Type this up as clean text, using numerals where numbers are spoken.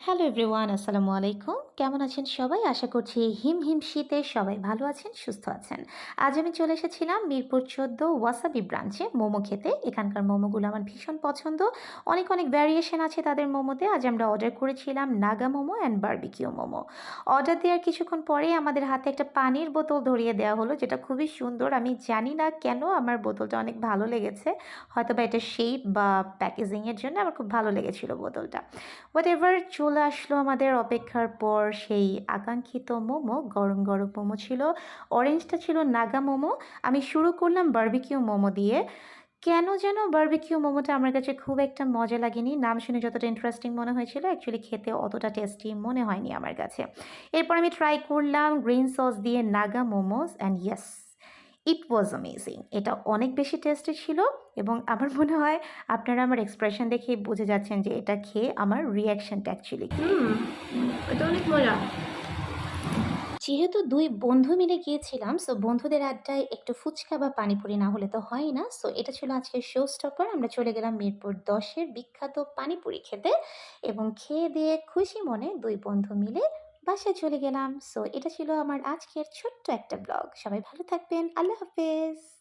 Hello everyone, আসসালামু আলাইকুম। কেমন আছেন সবাই? আশা করছি হিম হিম শীতে সবাই ভালো আছেন, সুস্থ আছেন। আজ আমি চলে এসেছিলাম মিরপুর ১৪ ওয়াসাবি ব্রাঞ্চে মোমো খেতে। এখানকার মোমোগুলো আমার ভীষণ পছন্দ। অনেক অনেক ভ্যারিয়েশন আছে তাদের মোমোতে। আজ আমরা অর্ডার করেছিলাম Naga momo and barbecue momo. Order দেওয়ার কিছুক্ষণ পরেই আমাদের হাতে একটা পানির বোতল ধরিয়ে দেওয়া হলো, যেটা খুবই সুন্দর। আমি জানি না কেন আমার বোতলটা অনেক ভালো লেগেছে। হয়তোবা এটার শেপ বা প্যাকেজিংয়ের জন্য আমার খুব ভালো লেগেছিল বোতলটা। হোয়াটএভার, চলে আসলো আমাদের অপেক্ষার পর সেই আকাঙ্ক্ষিত মোমো। গরম গরম মোমো ছিল। অরেঞ্জটা ছিল নাগা মোমো। আমি শুরু করলাম বারবিকিউ মোমো দিয়ে। কেন যেন বারবিকিউ মোমোটা আমার কাছে খুব একটা মজা লাগেনি। নাম শুনে যতটা ইন্টারেস্টিং মনে হয়েছিল, অ্যাকচুয়ালি খেতে অতটা টেস্টি মনে হয়নি আমার কাছে। এরপর আমি ট্রাই করলাম গ্রিন সস দিয়ে Naga momos, and yes, it was amazing. এটা অনেক বেশি টেস্টি ছিল এবং আমার মনে হয় আপনারা আমার এক্সপ্রেশন দেখেই বুঝে যাচ্ছেন যে এটা খেয়ে আমার রিঅ্যাকশনটা অ্যাকচুয়ালি কী। হুম, এটা অনেক মজা। যেহেতু ২ বন্ধু মিলে গিয়েছিলাম, সো বন্ধুদের আড্ডায় একটু ফুচকা বা পানিপুরি না হলে তো হয়ই না। সো এটা ছিল আজকের শো স্টপার। আমরা চলে গেলাম মিরপুর ১০ এর বিখ্যাত পানিপুরি খেতে এবং খেয়ে দিয়ে খুশি মনে ২ বন্ধু মিলে বাসায় চলে গেলাম। সো এটা ছিল আমার আজকের ছোট্ট একটা ব্লগ। সবাই ভালো থাকবেন। আল্লাহ হাফেজ।